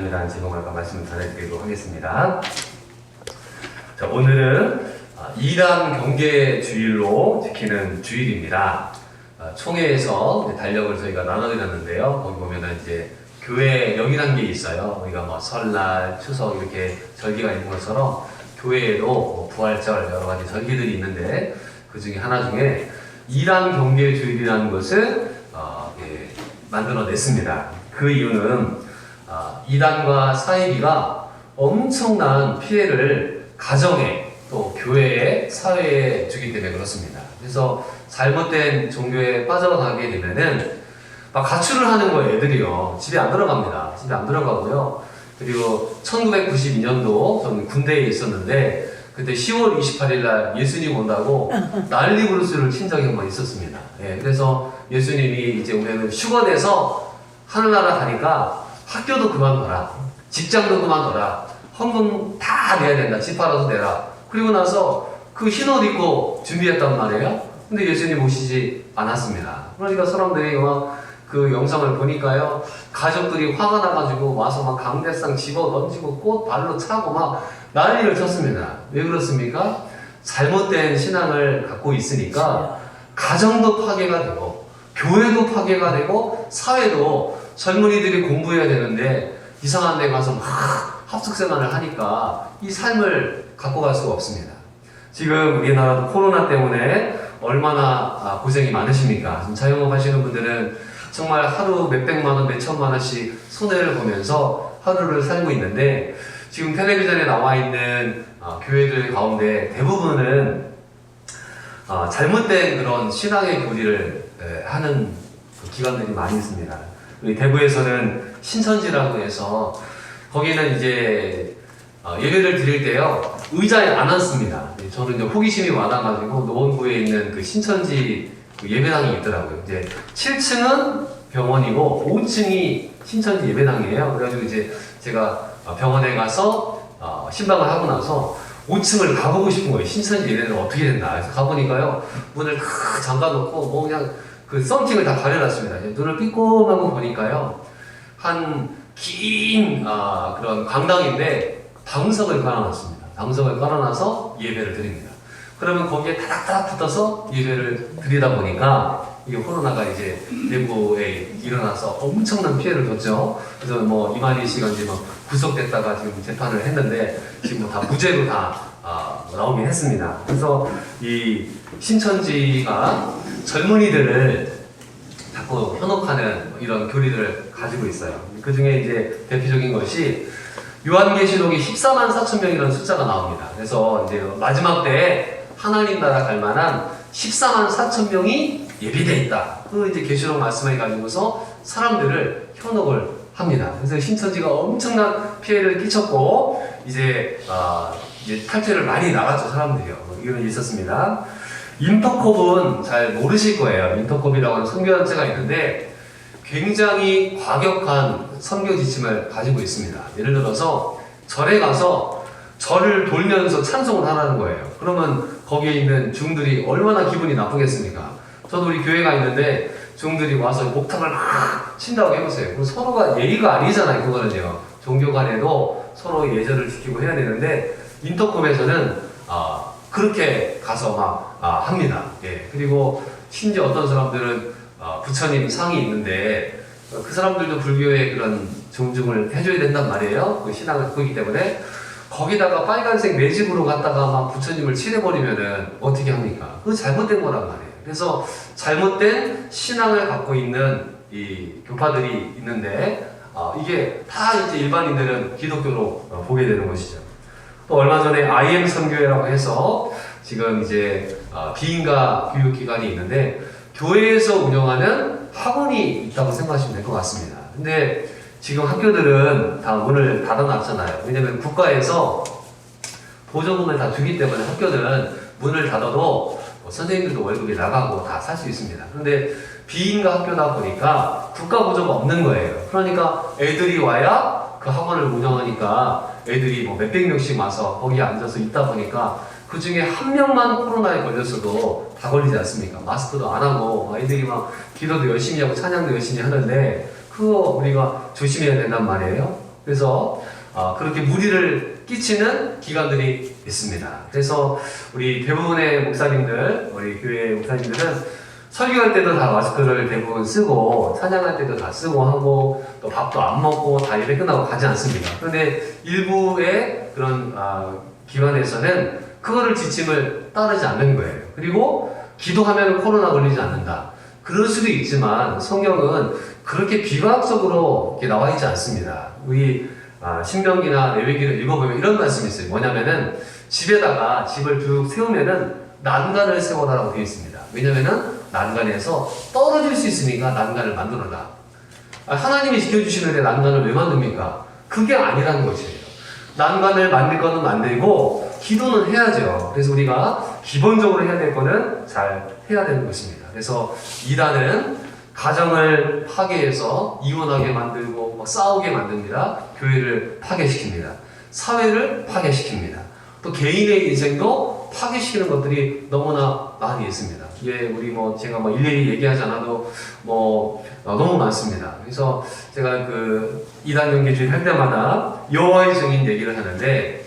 중요합니다는 제목을 말씀을 전해드리도록 하겠습니다. 자, 오늘은 이단 경계 주일로 지키는 주일입니다. 총회에서 달력을 저희가 나눠드렸는데요. 거기 보면은 이제 교회 여기란 게 있어요. 우리가 뭐 설날, 추석 이렇게 절기가 있는 것처럼 교회에도 뭐 부활절 여러 가지 절기들이 있는데 그 중에 하나 중에 이단 경계 주일이라는 것을 만들어냈습니다. 그 이유는 이단과 사이비가 엄청난 피해를 가정에 또 교회에 사회에 주기 때문에 그렇습니다. 그래서 잘못된 종교에 빠져가게 되면은 막 가출을 하는 거예요. 애들이요. 집에 안 들어갑니다. 집에 안 들어가고요. 그리고 1992년도 저는 군대에 있었는데 그때 10월 28일 날 예수님 온다고 난리 부르스를 친 적이 한번 있었습니다. 예, 그래서 예수님이 이제 우리는 휴가 내서 하늘나라 가니까 학교도 그만둬라, 직장도 그만둬라, 헌금 다 내야 된다, 집 팔아서 내라. 그리고 나서 그 흰 옷 입고 준비했단 말이에요. 근데 예수님 오시지 않았습니다. 그러니까 사람들이 막 그 영상을 보니까요, 가족들이 화가 나가지고 와서 막 강대상 집어 던지고 꽃 발로 차고 막 난리를 쳤습니다. 왜 그렇습니까? 잘못된 신앙을 갖고 있으니까 가정도 파괴가 되고 교회도 파괴가 되고 사회도 젊은이들이 공부해야 되는데 이상한 데 가서 막 합숙생활을 하니까 이 삶을 갖고 갈 수가 없습니다. 지금 우리나라도 코로나 때문에 얼마나 고생이 많으십니까? 지금 자영업 하시는 분들은 정말 하루 몇백만 원, 몇천만 원씩 손해를 보면서 하루를 살고 있는데 지금 텔레비전에 나와 있는 교회들 가운데 대부분은 잘못된 그런 신앙의 교리를 하는 기관들이 많이 있습니다. 우리 대구에서는 신천지라고 해서 거기는 이제 예배를 드릴 때요, 의자에 안 앉습니다. 저는 이제 호기심이 많아가지고 노원구에 있는 그 신천지 예배당이 있더라고요. 이제 7층은 병원이고 5층이 신천지 예배당이에요. 그래가지고 이제 제가 병원에 가서 신방을 하고 나서 5층을 가보고 싶은 거예요. 신천지 예배는 어떻게 된다. 그래서 가보니까요, 문을 탁 잠가놓고 뭐 그냥 그 썬팅을 다 가려놨습니다. 눈을 삐꼼하고 보니까요, 한 긴 그런 강당인데 방석을 깔아놨습니다. 방석을 깔아놔서 예배를 드립니다. 그러면 거기에 타닥타닥 붙어서 예배를 드리다 보니까 이게 코로나가 이제 대구에 일어나서 엄청난 피해를 줬죠. 그래서 뭐 이만희 씨가 이제 뭐 구속됐다가 지금 재판을 했는데 지금 뭐 다 무죄로 다 나오긴 했습니다. 그래서 이 신천지가 젊은이들을 자꾸 현혹하는 이런 교리들을 가지고 있어요. 그 중에 이제 대표적인 것이 요한계시록이 14만 4천 명이라는 숫자가 나옵니다. 그래서 이제 마지막 때에 하나님 나라 갈 만한 14만 4천 명이 예비되어 있다. 그 이제 계시록 말씀을 가지고서 사람들을 현혹을 합니다. 그래서 신천지가 엄청난 피해를 끼쳤고 이제 탈퇴를 많이 나갔죠, 사람들이요. 이런 일이 있었습니다. 인터콥은 잘 모르실 거예요. 인터콥이라고 하는 선교단체가 있는데 굉장히 과격한 선교 지침을 가지고 있습니다. 예를 들어서 절에 가서 절을 돌면서 찬송을 하라는 거예요. 그러면 거기에 있는 중들이 얼마나 기분이 나쁘겠습니까? 저도 우리 교회가 있는데 중들이 와서 목탁을 막 친다고 해보세요. 그럼 서로가 예의가 아니잖아요. 그거는요. 종교 간에도 서로 예절을 지키고 해야 되는데 인터콤에서는 그렇게 가서 막 합니다. 예. 그리고 심지어 어떤 사람들은 부처님 상이 있는데 그 사람들도 불교의 그런 존중을 해줘야 된단 말이에요. 그 신앙을 갖고 있기 때문에 거기다가 빨간색 매직으로 갖다가 막 부처님을 칠해버리면은 어떻게 합니까? 그거 잘못된 거란 말이에요. 그래서 잘못된 신앙을 갖고 있는 이 교파들이 있는데 이게 다 이제 일반인들은 기독교로 보게 되는 것이죠. 또 얼마 전에 IM 선교회라고 해서 지금 이제 비인가 교육기관이 있는데 교회에서 운영하는 학원이 있다고 생각하시면 될 것 같습니다. 근데 지금 학교들은 다 문을 닫아놨잖아요. 왜냐면 국가에서 보조금을 다 주기 때문에 학교들은 문을 닫아도 선생님들도 월급이 나가고 다 살 수 있습니다. 그런데 비인가 학교다 보니까 국가 보조가 없는 거예요. 그러니까 애들이 와야 그 학원을 운영하니까 애들이 뭐 몇백 명씩 와서 거기에 앉아서 있다 보니까 그 중에 한 명만 코로나에 걸렸어도 다 걸리지 않습니까? 마스크도 안 하고 아이들이 막 기도도 열심히 하고 찬양도 열심히 하는데 그거 우리가 조심해야 된단 말이에요. 그래서 그렇게 무리를 끼치는 기관들이 있습니다. 그래서 우리 대부분의 목사님들, 우리 교회 목사님들은 설교할 때도 다 마스크를 대부분 쓰고 찬양할 때도 다 쓰고 하고 또 밥도 안 먹고 다 예배 끝나고 가지 않습니다. 그런데 일부의 그런 기관에서는 그거를 지침을 따르지 않는 거예요. 그리고 기도하면 코로나 걸리지 않는다. 그럴 수도 있지만 성경은 그렇게 비과학적으로 이렇게 나와 있지 않습니다. 우리 신명기나 레위기를 읽어보면 이런 말씀이 있어요. 뭐냐면은 집에다가 집을 쭉 세우면은 난간을 세워라라고 되어 있습니다. 왜냐면은 난간에서 떨어질 수 있으니까 난간을 만들어라. 하나님이 지켜주시는데 난간을 왜 만듭니까? 그게 아니라는 것이에요. 난간을 만들 거는 만들고 기도는 해야죠. 그래서 우리가 기본적으로 해야 될 거는 잘 해야 되는 것입니다. 그래서 이단은 가정을 파괴해서 이혼하게 만들고 막 싸우게 만듭니다. 교회를 파괴시킵니다. 사회를 파괴시킵니다. 또 개인의 인생도 파괴시키는 것들이 너무나 많이 있습니다. 예, 우리 제가 일일이 얘기하지 않아도 너무 많습니다. 그래서 제가 그 이단 경계주의 할 때마다 여호와의 증인 얘기를 하는데,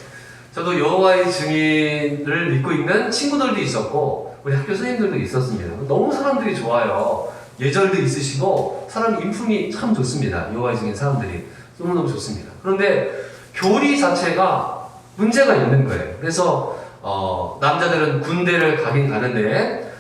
저도 여호와의 증인을 믿고 있는 친구들도 있었고 우리 학교 선생님들도 있었습니다. 너무 사람들이 좋아요. 예절도 있으시고 사람 인품이 참 좋습니다. 여호와의 증인 사람들이 너무너무 좋습니다. 그런데 교리 자체가 문제가 있는 거예요. 그래서 남자들은 군대를 가긴 가는데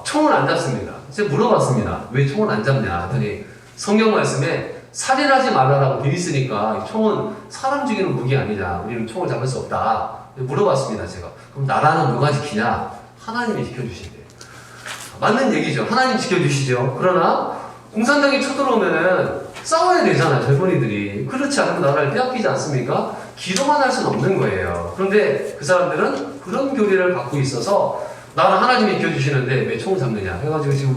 총을 안 잡습니다. 제가 물어봤습니다. 왜 총을 안 잡냐 하더니 성경 말씀에 살인하지 말라라고 되어 있으니까 총은 사람 죽이는 무기 아니냐, 우리는 총을 잡을 수 없다. 물어봤습니다. 제가. 그럼 나라는 누가 지키냐? 하나님이 지켜주신대요. 맞는 얘기죠. 하나님 지켜주시죠. 그러나 공산당이 쳐들어오면은 싸워야 되잖아요. 젊은이들이. 그렇지 않으면 나라를 빼앗기지 않습니까? 기도만 할 수는 없는 거예요. 그런데 그 사람들은 그런 교리를 갖고 있어서 나는 하나님이 지켜주시는데 왜 총을 잡느냐 해가지고 지금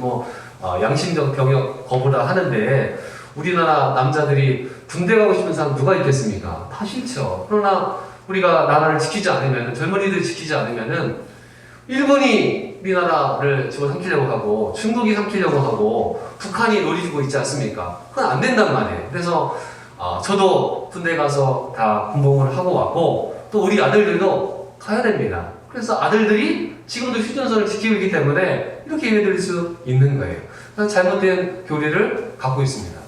양심적 병역 거부다 하는데, 우리나라 남자들이 군대 가고 싶은 사람 누가 있겠습니까? 다 싫죠. 그러나 우리가 나라를 지키지 않으면, 젊은이들 지키지 않으면은 일본이 우리나라를 집어삼키려고 하고 중국이 삼키려고 하고 북한이 노리고 있지 않습니까? 그건 안 된단 말이에요. 그래서 저도 군대 가서 다 군복무를 하고 왔고 또 우리 아들들도 가야 됩니다. 그래서 아들들이 지금도 휴전선을 지키고 있기 때문에 이렇게 예배드릴 수 있는 거예요. 잘못된 교리를 갖고 있습니다.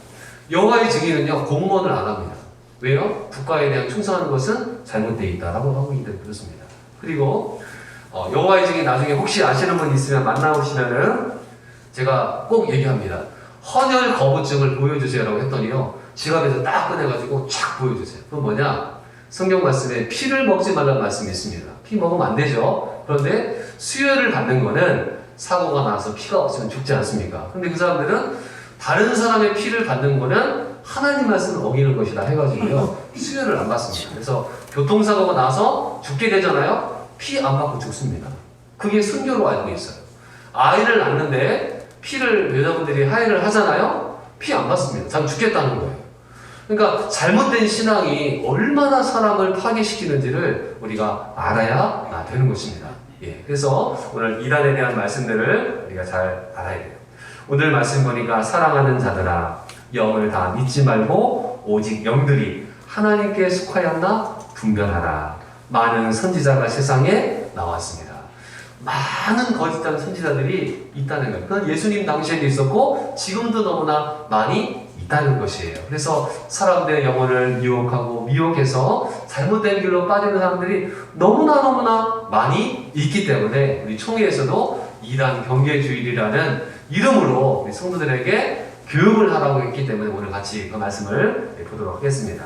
여호와의 증인은요, 공무원을 안 합니다. 왜요? 국가에 대한 충성하는 것은 잘못되어 있다라고 하고 있습니다. 그리고 여호와의 증인 나중에 혹시 아시는 분 있으면 만나보시면은 제가 꼭 얘기합니다. 헌혈 거부증을 보여주세요라고 했더니요, 지갑에서 딱 꺼내가지고 촥 보여주세요. 그건 뭐냐? 성경 말씀에 피를 먹지 말라는 말씀이 있습니다. 피 먹으면 안 되죠. 그런데 수혈을 받는 거는 사고가 나서 피가 없으면 죽지 않습니까? 그런데 그 사람들은 다른 사람의 피를 받는 거는 하나님 말씀을 어기는 것이다 해가지고요, 수혈을 안 받습니다. 그래서 교통사고가 나서 죽게 되잖아요. 피 안 받고 죽습니다. 그게 순교로 알고 있어요. 아이를 낳는데 피를 여자분들이 하혈을 하잖아요. 피 안 받습니다. 자기 죽겠다는 거예요. 그러니까 잘못된 신앙이 얼마나 사람을 파괴시키는지를 우리가 알아야 되는 것입니다. 예, 그래서 오늘 이단에 대한 말씀들을 우리가 잘 알아야 돼요. 오늘 말씀 보니까 사랑하는 자들아, 영을 다 믿지 말고 오직 영들이 하나님께 속하였나 분별하라. 많은 선지자가 세상에 나왔습니다. 많은 거짓된 선지자들이 있다는 거예요. 그건 예수님 당시에도 있었고 지금도 너무나 많이 있다는 것이에요. 그래서 사람들의 영혼을 미혹해서 잘못된 길로 빠지는 사람들이 너무나 많이 있기 때문에 우리 총회에서도 이단 경계주의라는 이름으로 우리 성도들에게 교육을 하라고 했기 때문에 오늘 같이 그 말씀을 보도록 하겠습니다.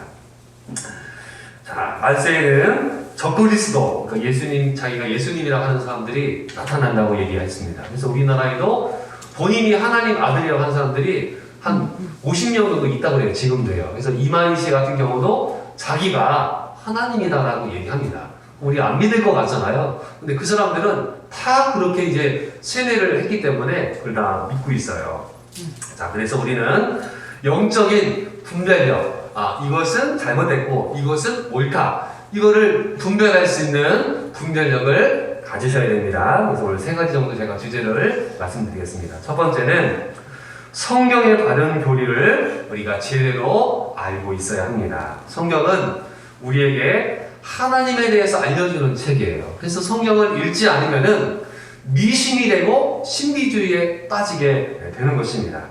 자, 말세에는 적그리스도, 그러니까 자기가 예수님이라고 하는 사람들이 나타난다고 얘기했습니다. 그래서 우리나라에도 본인이 하나님 아들이라고 하는 사람들이 한 50명 정도 있다고 그래요. 지금도요. 그래서 이만희 씨 같은 경우도 자기가 하나님이다라고 얘기합니다. 우리 안 믿을 것 같잖아요. 근데 그 사람들은 다 그렇게 이제 세뇌를 했기 때문에 그걸 다 믿고 있어요. 자, 그래서 우리는 영적인 분별력, 이것은 잘못됐고 이것은 옳다, 이거를 분별할 수 있는 분별력을 가지셔야 됩니다. 그래서 오늘 세 가지 정도 제가 주제를 말씀드리겠습니다. 첫 번째는 성경의 바른 교리를 우리가 제대로 알고 있어야 합니다. 성경은 우리에게 하나님에 대해서 알려주는 책이에요. 그래서 성경을 읽지 않으면은 미심이 되고 신비주의에 빠지게 되는 것입니다.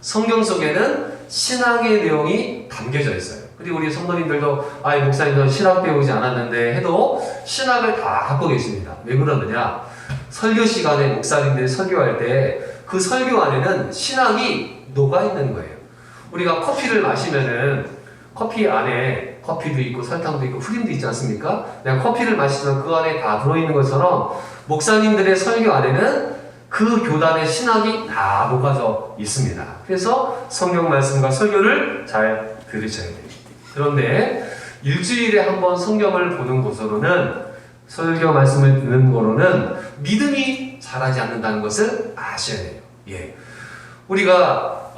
성경 속에는 신학의 내용이 담겨져 있어요. 그리고 우리 성도님들도 목사님 전 신학 배우지 않았는데 해도 신학을 다 갖고 계십니다. 왜 그러느냐? 설교 시간에 목사님들이 설교할 때 그 설교 안에는 신학이 녹아있는 거예요. 우리가 커피를 마시면은 커피 안에 커피도 있고 설탕도 있고 크림도 있지 않습니까? 내가 커피를 마시면 그 안에 다 들어있는 것처럼 목사님들의 설교 안에는 그 교단의 신학이 다 녹아져 있습니다. 그래서 성경 말씀과 설교를 잘 들으셔야 돼요. 그런데 일주일에 한 번 성경을 보는 것으로는 설교 말씀을 듣는 거로는 믿음이 자라지 않는다는 것을 아셔야 돼요. 예. 우리가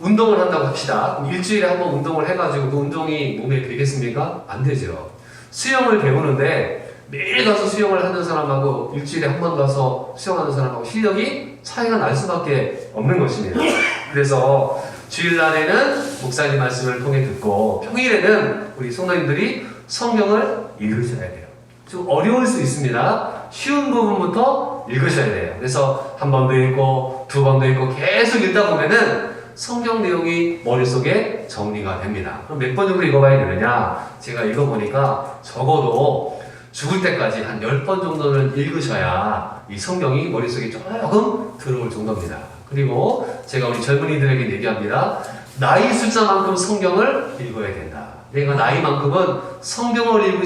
운동을 한다고 합시다. 일주일에 한 번 운동을 해가지고 그 운동이 몸에 되겠습니까? 안 되죠. 수영을 배우는데 매일 가서 수영을 하는 사람하고 일주일에 한 번 가서 수영하는 사람하고 실력이 차이가 날 수밖에 없는 것입니다. 그래서 주일날에는 목사님 말씀을 통해 듣고 평일에는 우리 성도님들이 성경을 읽으셔야 돼요. 좀 어려울 수 있습니다. 쉬운 부분부터 읽으셔야 돼요. 그래서 한 번도 읽고 두 번도 읽고 계속 읽다 보면은 성경 내용이 머릿속에 정리가 됩니다. 그럼 몇 번 정도 읽어봐야 되느냐? 제가 읽어보니까 적어도 죽을 때까지 한 10번 정도는 읽으셔야 이 성경이 머릿속에 조금 들어올 정도입니다. 그리고 제가 우리 젊은이들에게 얘기합니다. 나이 숫자만큼 성경을 읽어야 된다. 내가 나이만큼은 성경을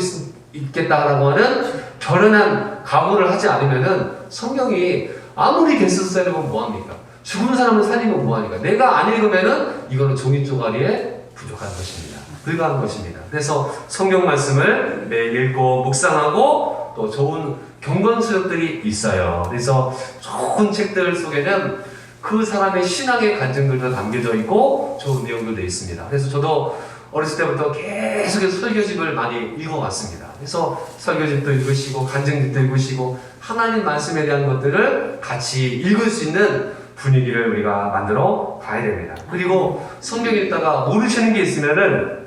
읽겠다라고 하는 결연한 각오를 하지 않으면은 성경이 아무리 베스트셀러면 뭐합니까? 죽은 사람을 살리면 뭐하니까? 내가 안 읽으면은 이거는 종이 쪼가리에 부족한 것입니다. 불가한 것입니다. 그래서 성경 말씀을 매일 읽고 묵상하고 또 좋은 경건수업들이 있어요. 그래서 좋은 책들 속에는 그 사람의 신앙의 간증들도 담겨져 있고 좋은 내용들도 있습니다. 그래서 저도 어렸을 때부터 계속해서 설교집을 많이 읽어왔습니다. 그래서 설교집도 읽으시고 간증집도 읽으시고 하나님 말씀에 대한 것들을 같이 읽을 수 있는 분위기를 우리가 만들어 가야 됩니다. 그리고 성경 읽다가 모르시는 게 있으면은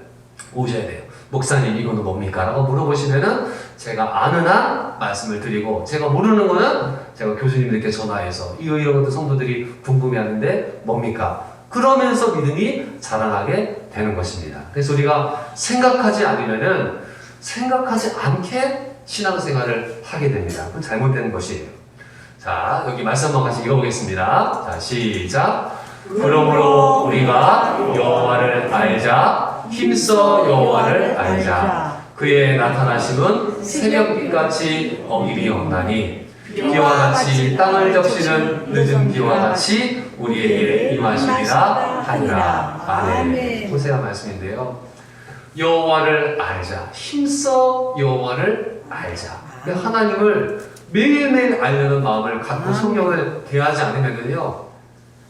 오셔야 돼요. 목사님 이거는 뭡니까? 라고 물어보시면은 제가 아는 한 말씀을 드리고 제가 모르는 거는 제가 교수님들께 전화해서 이런 것도 성도들이 궁금해하는데 뭡니까? 그러면서 믿음이 자라나게 되는 것입니다. 그래서 우리가 생각하지 않게 신앙생활을 하게 됩니다. 그건 잘못된 것이에요. 자, 여기 말씀 한번 같이 읽어보겠습니다. 자, 시작. 그러므로 우리가 여호와를 알자. 힘써 여호와를 알자. 그의 나타나심은 새벽빛같이 어김이 없나니 비와 같이 땅을 적시는 늦은 비와 같이 우리에게 임하시리라 하니라. 아멘. 호세아 말씀인데요. 여호와를 알자. 힘써 여호와를 알자. 하나님을 매일매일 알려는 마음을 갖고 성경을 대하지 않으면요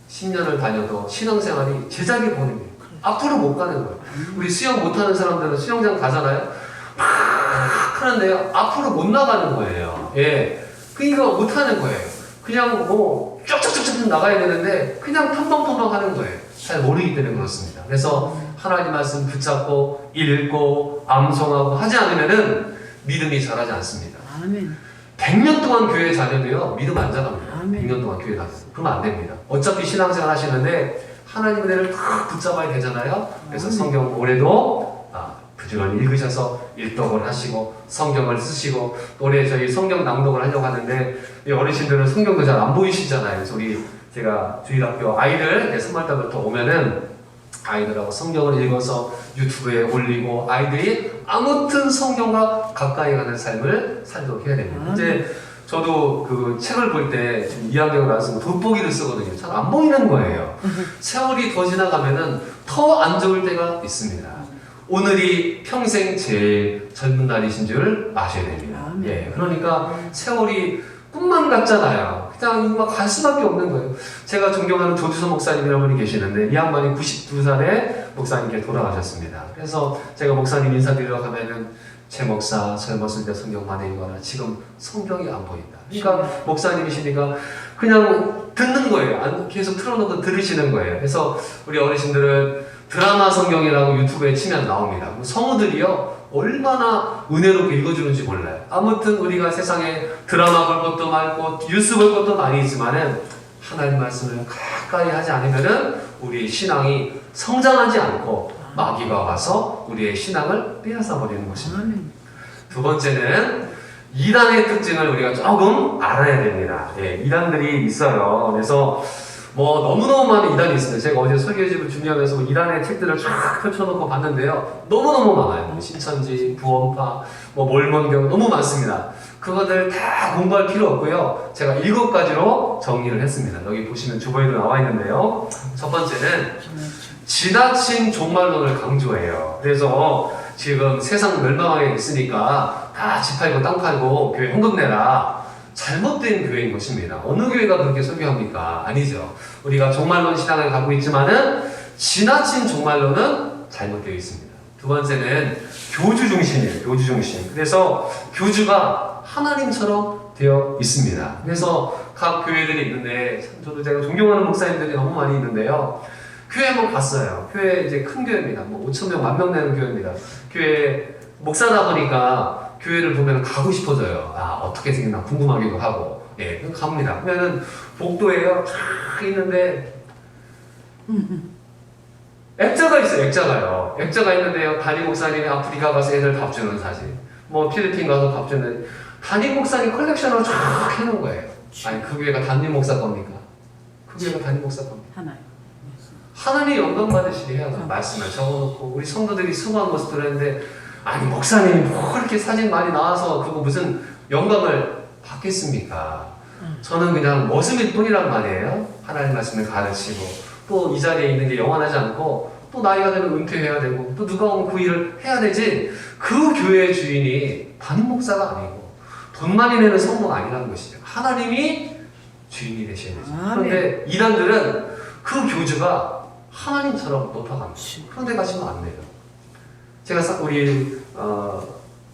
10년을 다녀도 신앙생활이 제자리 보는 거예요. 앞으로 못 가는 거예요. 우리 수영 못하는 사람들은 수영장 가잖아요. 막 하는데요 앞으로 못 나가는 거예요. 예, 그러니까 못하는 거예요. 그냥 뭐 쭉쭉쭉쭉 나가야 되는데 그냥 텀벙텀벙 하는 거예요. 잘 모르기 때문에 그렇습니다. 그래서 하나님 말씀 붙잡고 읽고 암송하고 하지 않으면은 믿음이 자라지 않습니다. 아멘. 100년 동안 교회 다녀도요 믿음 안 자랍니다. 아멘. 100년 동안 교회 다녀도 그러면 안 됩니다. 어차피 신앙생활 하시는데 하나님 은혜를 다 붙잡아야 되잖아요. 그래서 아멘. 성경 올해도 부지런히 읽으셔서 일독을 하시고 성경을 쓰시고 올해 저희 성경 낭독을 하려고 하는데 어르신들은 성경도 잘 안 보이시잖아요. 그래서 제가 주일학교 아이들 선발달부터 오면은 아이들하고 성경을 읽어서 유튜브에 올리고 아이들이 아무튼 성경과 가까이 가는 삶을 살도록 해야 됩니다. 이제 저도 그 책을 볼 때 지금 2학년 나와서 돋보기를 쓰거든요. 잘 안 보이는 거예요. 세월이 더 지나가면은 더 안 좋을 때가 있습니다. 오늘이 평생 제일 젊은 날이신 줄 아셔야 됩니다. 예, 그러니까 세월이 꿈만 같잖아요. 그냥 막 갈 수밖에 없는 거예요. 제가 존경하는 조주선 목사님이라는 분이 계시는데 이 양반이 92살에 목사님께 돌아가셨습니다. 그래서 제가 목사님 인사드리러 가면은 최 목사 젊었을 때 성경 많이 읽어라. 지금 성경이 안 보인다. 그러니까 목사님이시니까 그냥 듣는 거예요. 계속 틀어놓고 들으시는 거예요. 그래서 우리 어르신들은 드라마 성경이라고 유튜브에 치면 나옵니다. 성우들이요 얼마나 은혜롭게 읽어주는지 몰라요. 아무튼 우리가 세상에 드라마 볼 것도 많고 뉴스 볼 것도 많이 있지만은 하나님 말씀을 가까이 하지 않으면은 우리의 신앙이 성장하지 않고 마귀가 와서 우리의 신앙을 빼앗아 버리는 것입니다. 두 번째는 이단의 특징을 우리가 조금 알아야 됩니다. 예, 이단들이 있어요. 그래서 뭐 너무너무 많은 이단이 있습니다. 제가 어제 설교집을 준비하면서 이단의 책들을 쫙 펼쳐놓고 봤는데요. 너무너무 많아요. 신천지, 구원파, 뭐 몰몬교 너무 많습니다. 그것들 다 공부할 필요 없고요. 제가 7가지로 정리를 했습니다. 여기 보시면 주보에도 나와 있는데요. 첫 번째는 지나친 종말론을 강조해요. 그래서 지금 세상 멸망하게 있으니까 다 집 팔고 땅 팔고 교회 헌금 내라. 잘못된 교회인 것입니다. 어느 교회가 그렇게 설교합니까? 아니죠. 우리가 종말론 신앙을 갖고 있지만은 지나친 종말론은 잘못되어 있습니다. 두 번째는 교주 중심이에요. 교주 중심. 그래서 교주가 하나님처럼 되어 있습니다. 그래서 각 교회들이 있는데 저도 제가 존경하는 목사님들이 너무 많이 있는데요. 교회 한번 갔어요. 교회 이제 큰 교회입니다. 뭐 5,000명, 10,000명 되는 교회입니다. 교회 목사다 보니까 교회를 보면 가고 싶어져요. 아, 어떻게 생겼나 궁금하기도 하고. 예, 갑니다. 그러면은 복도에요. 쫙 있는데 액자가 있어요. 액자가요. 액자가 있는데요. 담임 목사님이 아프리카 가서 애들 밥 주는 사진. 뭐 필리핀 가서 밥 주는 담임 목사님 컬렉션으로 쫙 해놓은 거예요. 아니 그 교회가 담임 목사 겁니까? 그 교회가 담임 목사 겁니까? 하나님 영광 받으시게 해야 말씀을 적어놓고 우리 성도들이 수고한 모습들을 했는데 아니 목사님이 뭐 이렇게 사진 많이 나와서 그거 무슨 영광을 받겠습니까? 저는 그냥 모습일 뿐이란 말이에요. 하나님 말씀을 가르치고 또 이 자리에 있는 게 영원하지 않고 또 나이가 되면 은퇴해야 되고 또 누가 오면 그 일을 해야 되지. 그 교회의 주인이 담임 목사가 아니고 돈 많이 내는 성도가 아니라는 것이죠. 하나님이 주인이 되셔야 되죠. 그런데 이단들은 그 교주가 하나님처럼 높아갑니다. 그런데 가시면 안 돼요. 제가 우리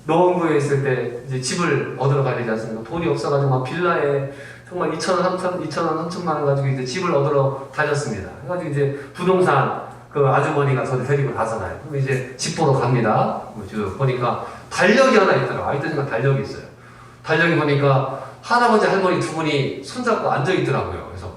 노원구에 있을 때 이제 집을 얻으러 가야 되지 않습니까? 돈이 없어가지고 막 빌라에 정말 2,000원, 3,000원 가지고 이제 집을 얻으러 다녔습니다. 그래가지고 이제 부동산 그 아주머니가 저를 데리고 가잖아요. 그럼 이제 집 보러 갑니다. 보니까 달력이 하나 있더라고요. 아이들이가 달력이 있어요. 달력이 보니까 할아버지 할머니 두 분이 손잡고 앉아 있더라고요. 그래서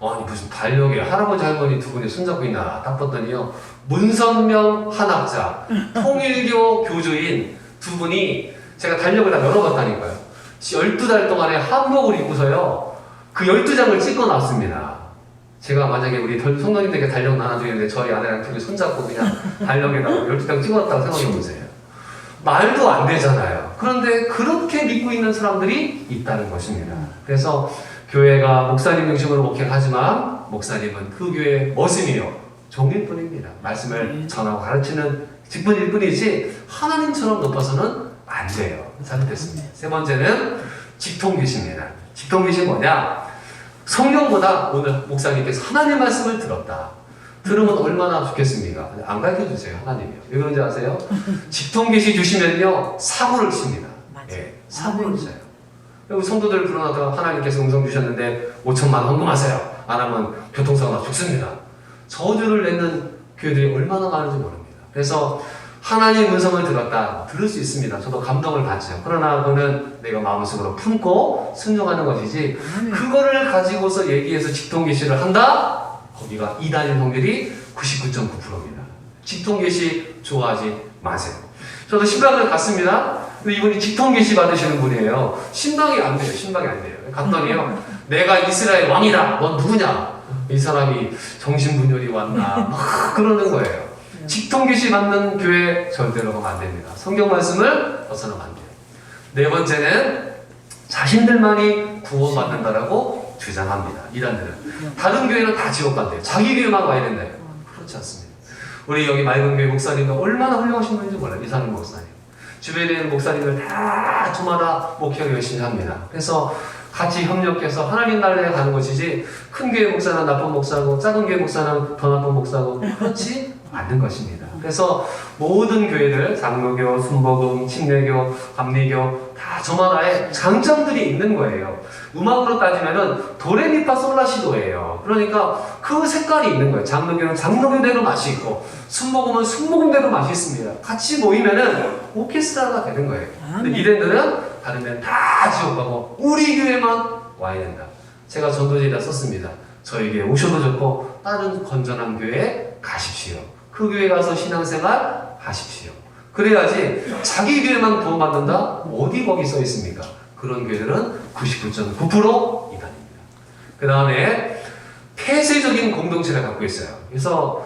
아니 무슨 달력에 할아버지 할머니 두 분이 손잡고 있나 딱 봤더니요. 문선명 한학자, 통일교 교주인 두 분이 제가 달력을 다 열어봤다니까요. 12달 동안에 한복을 입고서요. 그 12장을 찍어놨습니다. 제가 만약에 우리 성도님들에게 달력 나눠주는데 저희 아내랑 둘이 손잡고 그냥 달력에다가 12장 찍어놨다고 생각해보세요. 말도 안 되잖아요. 그런데 그렇게 믿고 있는 사람들이 있다는 것입니다. 그래서 교회가 목사님 중심으로 목회하지만 목사님은 그 교회의 머슴이요. 종일 뿐입니다. 말씀을 전하고 가르치는 직분일 뿐이지 하나님처럼 높아서는 안 돼요. 잘못됐습니다. 세 번째는 직통계시입니다. 직통계시 뭐냐? 성경보다 오늘 목사님께서 하나님 말씀을 들었다. 들으면 얼마나 좋겠습니까? 안 가르쳐주세요. 하나님이요. 왜 그런지 아세요? 직통계시 주시면요. 사고를 칩니다. 예, 사고를 쳐요. 여기 성도들 불러놨다가 하나님께서 음성 주셨는데 5천만 원 헌금하세요. 안 하면 교통사고 나 죽습니다. 저주를 내는 교회들이 얼마나 많은지 모릅니다. 그래서 하나님 음성을 들었다. 들을 수 있습니다. 저도 감동을 받죠. 그러나 그거는 내가 마음속으로 품고 순종하는 것이지 그거를 가지고서 얘기해서 직통계시를 한다? 거기가 이단인 확률이 99.9%입니다. 직통계시 좋아하지 마세요. 저도 신방을 갔습니다. 근데 이분이 직통계시 받으시는 분이에요. 신방이 안 돼요. 신방이 안 돼요. 갔더니요. 내가 이스라엘 왕이다. 넌 누구냐? 이 사람이 정신분열이 왔나? 막 그러는 거예요. 직통계시 받는 교회 절대로 가면 안 됩니다. 성경 말씀을 벗어나면 안 돼요. 네 번째는 자신들만이 구원받는다라고 주장합니다. 이단들은. 다른 교회는 다 지옥 간대요. 자기 교회만 와야 된대요. 그렇지 않습니다. 우리 여기 맑은 교회 목사님도 얼마나 훌륭하신 분인지 몰라요. 이상민 목사님. 주변에 있는 목사님들 다 저마다 목회를 열심히 합니다. 그래서 같이 협력해서 하나님 나라에 가는 것이지 큰 교회 목사는 나쁜 목사고 작은 교회 목사는 더 나쁜 목사고 그렇지 않는 것입니다. 그래서 모든 교회들, 장로교, 순복음, 침례교, 감리교 다 저마다의 장점들이 있는 거예요. 음악으로 따지면은 도레미파솔라시도예요. 그러니까 그 색깔이 있는 거예요. 장로교는 장로교대로 맛이 있고 순복음은 순복음대로 맛이 있습니다. 같이 모이면은 오케스트라가 되는 거예요. 근데 이랜드는 다른 데는 다 지옥 가고 우리 교회만 와야 된다. 제가 전도지에다 썼습니다. 저에게 오셔도 좋고 다른 건전한 교회에 가십시오. 그 교회 가서 신앙생활 하십시오. 그래야지 자기 교회만 도움받는다? 어디 거기 써 있습니까? 그런 교회들은 99.9% 이단입니다. 그 다음에 폐쇄적인 공동체를 갖고 있어요. 그래서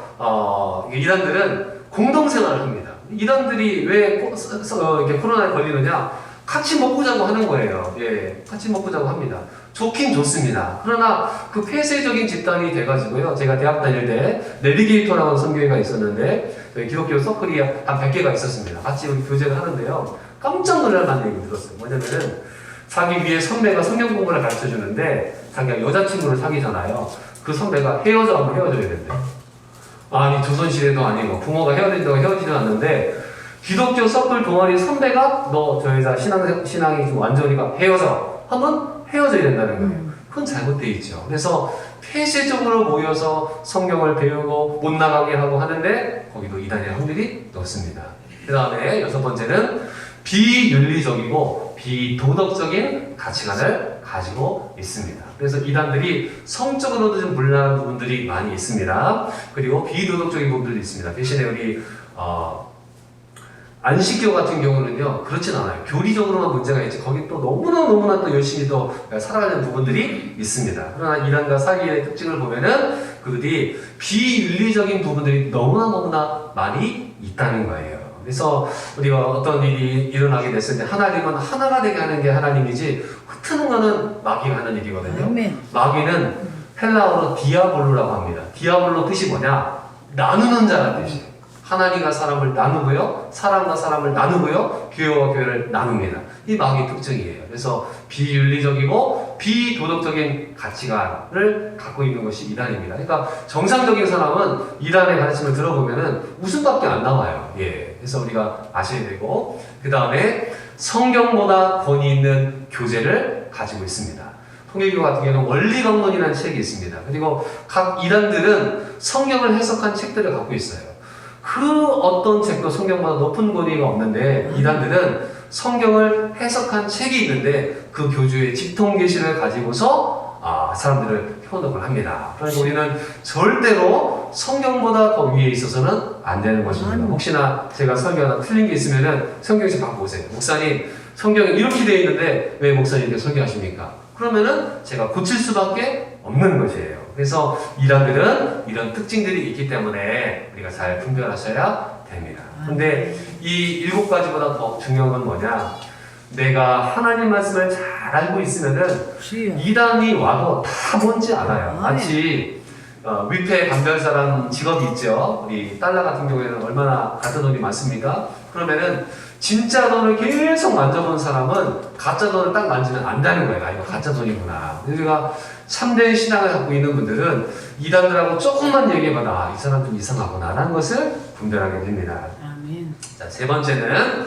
이단들은 공동생활을 합니다. 이단들이 왜 이렇게 코로나에 걸리느냐? 같이 먹고 자고 하는 거예요. 예, 같이 먹고 자고 합니다. 좋긴 좋습니다. 그러나 그 폐쇄적인 집단이 돼가지고요. 제가 대학 다닐 때 내비게이터라는 선교회가 있었는데 기독교 서클이 한 100개가 있었습니다. 같이 우리 교제를 하는데요. 깜짝 놀랄 만한 얘기 들었어요. 뭐냐면은 자기 위에 선배가 성경 공부를 가르쳐 주는데 자기가 여자친구를 사귀잖아요. 그 선배가 헤어져야 된대. 아니 조선시대도 아니고 부모가 헤어진다고 헤어지지 않는데 기독교 서클 동아리 선배가 너 저 여자 신앙이 좀 완전히가 헤어져 하면 헤어져야 된다는 거예요. 그건 잘못되어 있죠. 그래서 폐쇄적으로 모여서 성경을 배우고 못 나가게 하고 하는데 거기도 이단의 확률이 높습니다. 그 다음에 6번째는 비윤리적이고 비도덕적인 가치관을 가지고 있습니다. 그래서 이단들이 성적으로도 좀 불안한 부분들이 많이 있습니다. 그리고 비도덕적인 부분들도 있습니다. 대신에 우리 안식교 같은 경우는요, 그렇진 않아요. 교리적으로만 문제가 있지, 거기 또 너무나 또 열심히 또 살아가는 부분들이 있습니다. 그러나 이단과 사기의 특징을 보면은 그들이 비윤리적인 부분들이 너무나 많이 있다는 거예요. 그래서 우리가 어떤 일이 일어나게 됐을 때 하나님은 하나가 되게 하는 게 하나님이지 흩트는 거는 마귀가 하는 일이거든요. 마귀는 헬라어로 디아볼로라고 합니다. 디아볼로 뜻이 뭐냐? 나누는 자라는 뜻이에요. 하나님과 사람을 나누고요, 사람과 사람을 나누고요, 교회와 교회를 나눕니다. 이 마귀의 특징이에요. 그래서 비윤리적이고 비도덕적인 가치관을 갖고 있는 것이 이단입니다. 그러니까 정상적인 사람은 이단의 가르침을 들어보면은 웃음밖에 안 나와요. 예, 그래서 우리가 아셔야 되고, 그 다음에 성경보다 권위 있는 교재를 가지고 있습니다. 통일교 같은 경우는 원리강론이라는 책이 있습니다. 그리고 각 이단들은 성경을 해석한 책들을 갖고 있어요. 그 어떤 책도 성경보다 높은 권위가 없는데 이단들은 성경을 해석한 책이 있는데 그 교주의 직통계시를 가지고서 사람들을 효력을 합니다. 그래서 우리는 절대로 성경보다 더 위에 있어서는 안 되는 것입니다. 혹시나 제가 설교하다 틀린 게 있으면은 성경책 갖고 오세요. 목사님, 성경이 이렇게 되어 있는데 왜 목사님께 설교하십니까? 그러면은 제가 고칠 수밖에 없는 것이에요. 그래서 이단들은 이런 특징들이 있기 때문에 우리가 잘 분별하셔야 됩니다. 근데 이 7가지보다 더 중요한 건 뭐냐? 내가 하나님 말씀을 잘 알고 있으면은 이단이 와도 다 뭔지 알아요. 마치 위패 감별사라는 직업이 있죠. 우리 달러 같은 경우에는 얼마나 가짜 돈이 많습니까? 그러면은 진짜 돈을 계속 만져본 사람은 가짜 돈을 딱 만지면 안다는 거예요. 이거 가짜 돈이구나. 우리가 참된 신앙을 갖고 있는 분들은 이단들하고 조금만 얘기해봐라. 이 사람 좀 이상하구나. 라는 것을 분별하게 됩니다. 아멘. 자, 3번째는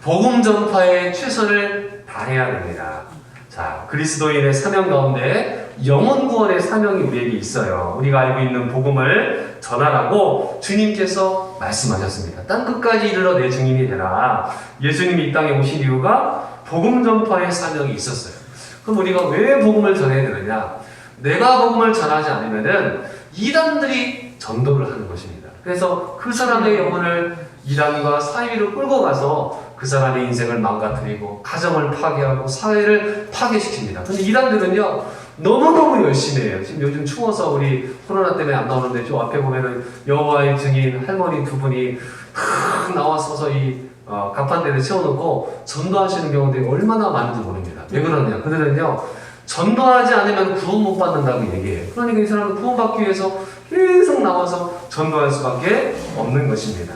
복음 전파에 최선을 다해야 됩니다. 자, 그리스도인의 사명 가운데 영혼 구원의 사명이 우리에게 있어요. 우리가 알고 있는 복음을 전하라고 주님께서 말씀하셨습니다. 땅 끝까지 이르러 내 증인이 되라. 예수님이 이 땅에 오신 이유가 복음 전파의 사명이 있었어요. 그럼 우리가 왜 복음을 전해야 되느냐? 내가 복음을 전하지 않으면은 이단들이 전도를 하는 것입니다. 그래서 그 사람의 영혼을 이단과 사이로 끌고 가서 그 사람의 인생을 망가뜨리고 가정을 파괴하고 사회를 파괴시킵니다. 근데 이단들은요 너무너무 열심히 해요. 지금 요즘 추워서 우리 코로나 때문에 안 나오는데 저 앞에 보면은 여호와의 증인 할머니 2분이 탁 나와서서 이 가판대를 채워놓고 전도하시는 경우들이 얼마나 많은지 모릅니다. 왜 그러냐? 그들은요 전도하지 않으면 구원 못 받는다고 얘기해요. 그러니까 이 사람은 구원받기 위해서 계속 나와서 전도할 수밖에 없는 것입니다.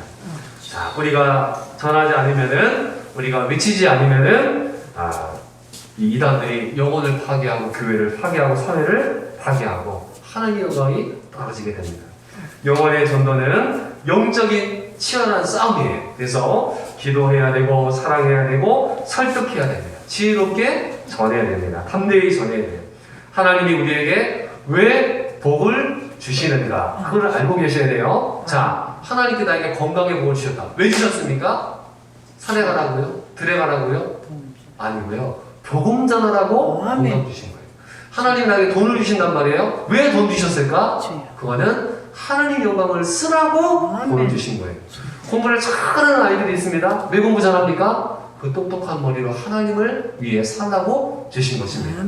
자, 우리가 전하지 않으면은, 우리가 외치지 않으면은 이 이단들이 영혼을 파괴하고 교회를 파괴하고 사회를 파괴하고 하나님의 영광이 떨어지게 됩니다. 영혼의 전도는 영적인 치열한 싸움이에요. 그래서 기도해야 되고 사랑해야 되고 설득해야 됩니다. 지혜롭게 전해야 됩니다. 담대히 전해야 돼요. 하나님이 우리에게 왜 복을 주시는가 그걸 알고 계셔야 돼요. 자, 하나님께 나에게 건강의 복을 주셨다. 왜 주셨습니까? 산에 가라고요? 들에 가라고요? 아니고요. 복음 전하라고 복음 주신 거예요. 하나님 나에게 돈을 주신단 말이에요. 왜 돈 주셨을까? 그거는 하나님 영광을 쓰라고 돈을 주신 거예요. 공부를 잘하는 아이들이 있습니다. 왜 공부 잘합니까? 그 똑똑한 머리로 하나님을 위해 살라고 주신 것입니다.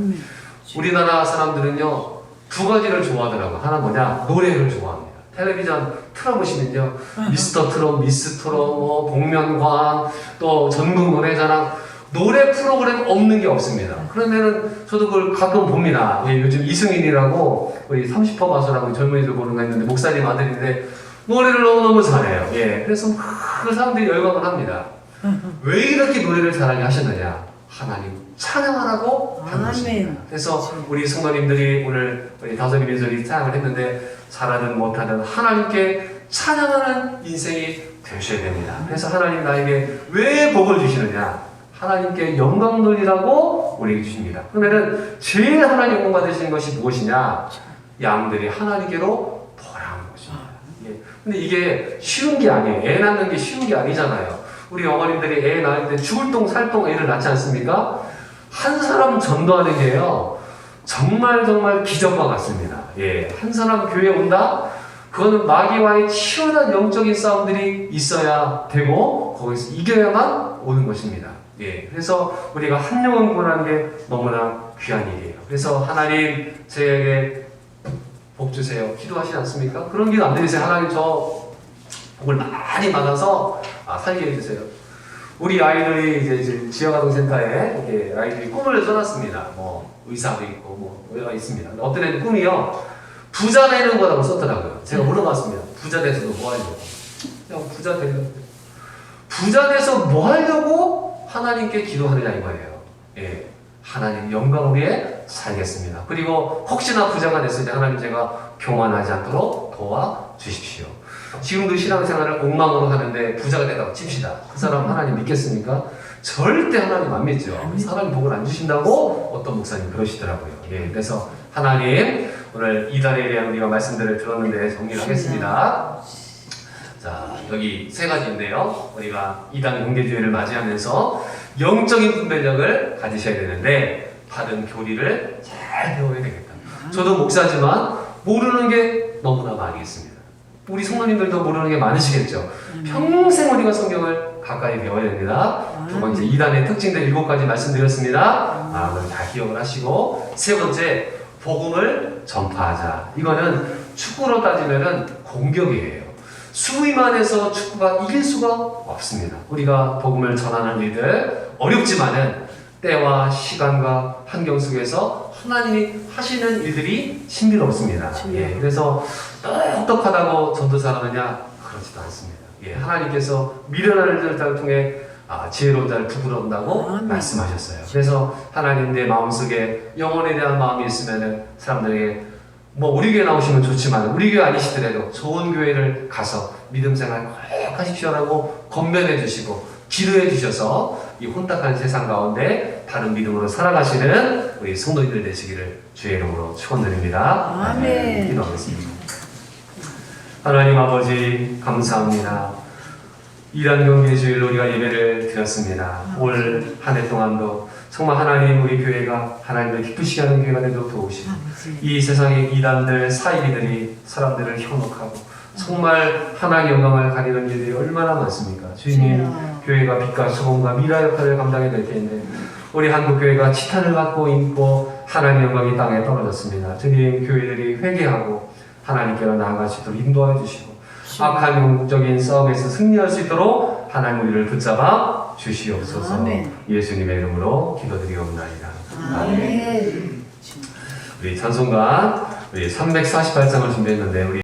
우리나라 사람들은요, 두 가지를 좋아하더라고요. 하나 뭐냐? 노래를 좋아합니다. 텔레비전 틀어보시면요, 미스터 트롯, 미스 트롯, 뭐 복면관, 또 전국 노래자랑, 노래 프로그램 없는 게 없습니다. 그러면은 저도 그걸 가끔 봅니다. 예, 요즘 이승인이라고 우리 30% 가수라고 젊은이들 보는 거 있는데 목사님 아들인데 노래를 너무너무 잘해요. 예, 그래서 그 사람들이 열광을 합니다. 왜 이렇게 노래를 잘하게 하셨느냐? 하나님 찬양하라고 한 것입니다. 그래서 우리 성도님들이 오늘 우리 다섯이 민설이 찬양을 했는데 잘하든 못하든 하나님께 찬양하는 인생이 되셔야 됩니다. 그래서 하나님 나에게 왜 복을 주시느냐? 하나님께 영광 돌리라고 우리에게 주십니다. 그러면은 제일 하나님 영광 받으시는 것이 무엇이냐? 양들이 하나님께로 돌아오는 것입니다. 예. 근데 이게 쉬운 게 아니에요. 애 낳는 게 쉬운 게 아니잖아요. 우리 어머님들이 애 낳을 때 죽을 똥 살 똥 애를 낳지 않습니까? 한 사람 전도하는 게요, 정말 기적과 같습니다. 예. 한 사람 교회에 온다? 그거는 마귀와의 치열한 영적인 싸움들이 있어야 되고 거기서 이겨야만 오는 것입니다. 예, 그래서 우리가 한 영혼 구원하는 게 너무나 귀한 일이에요. 그래서 하나님 저에게 복 주세요. 기도하시지 않습니까? 그런 기도 안 드리세요. 하나님 저 복을 많이 받아서 살게 해주세요. 우리 아이들이 이제 지역아동센터에 이렇게 아이들이 꿈을 써놨습니다. 뭐 의사도 있고 뭐 여러 있습니다. 어떤 애는 꿈이요, 부자 되는 거라고 썼더라고요. 제가 물어봤습니다. 부자 돼서도 뭐 하려고? 그냥 부자 되려고. 부자 돼서 뭐 하려고 하나님께 기도하느냐 이거예요. 예, 하나님 영광 위에 살겠습니다. 그리고 혹시나 부자가 됐을 때 하나님 제가 교만하지 않도록 도와주십시오. 지금도 신앙생활을 엉망으로 하는데 부자가 된다고 칩시다. 그 사람 하나님 믿겠습니까? 절대 하나님 안 믿죠. 하나님 복을 안 주신다고 어떤 목사님 그러시더라고요. 예, 그래서 하나님 오늘 이단에 대한 우리가 말씀들을 들었는데 정리를 하겠습니다. 자, 여기 세 가지인데요. 우리가 이단 공개주의를 맞이하면서 영적인 분별력을 가지셔야 되는데 받은 교리를 잘 배워야 되겠다. 저도 목사지만 모르는 게 너무나 많이 있습니다. 우리 성도님들도 모르는 게 많으시겠죠. 평생 우리가 성경을 가까이 배워야 됩니다. 두 번째, 이단의 특징들 7가지 말씀드렸습니다. 그걸 잘 기억을 하시고, 세 번째, 복음을 전파하자. 이거는 축구로 따지면은 공격이에요. 수비만 해서 축구가 이길 수가 없습니다. 우리가 복음을 전하는 일들 어렵지만은 때와 시간과 환경 속에서 하나님이 하시는 일들이 신비롭습니다. 예, 그래서 똑똑하다고 전도사를 하느냐? 그렇지도 않습니다. 예, 하나님께서 미련한 자를 통해 지혜로운 자를 부끄러운다고 말씀하셨어요. 그래서 하나님 내 마음속에 영혼에 대한 마음이 있으면은 사람들에게 뭐 우리 교회 나오시면 좋지만 우리 교회 아니시더라도 좋은 교회를 가서 믿음 생활 꼭 하십시오라고 권면해 주시고 기도해 주셔서 이 혼탁한 세상 가운데 다른 믿음으로 살아가시는 우리 성도님들 되시기를 주의 이름으로 축원드립니다. 아멘. 기도하겠습니다. 하나님 아버지 감사합니다. 이단 경계주일 우리가 예배를 드렸습니다. 올 한 해 동안도 정말 하나님 우리 교회가 하나님을 기쁘시게 하는 교회가 되도록 도우시고 이 세상의 이단들 사이비들이 사람들을 현혹하고 정말 하나님 영광을 가리는 일들이 얼마나 많습니까? 주님, 교회가 빛과 소금과 미라 역할을 감당해야 될 텐데 우리 한국교회가 치탄을 받고 있고 하나님 영광이 땅에 떨어졌습니다. 주님, 교회들이 회개하고 하나님께로 나아갈 수 있도록 인도해 주시고 악한 영적인 싸움에서 승리할 수 있도록 하나님 우리를 붙잡아 주시옵소서. 아멘. 예수님의 이름으로 기도드리옵나이다. 아멘. 우리 찬송가 우리 348장을 준비했는데 우리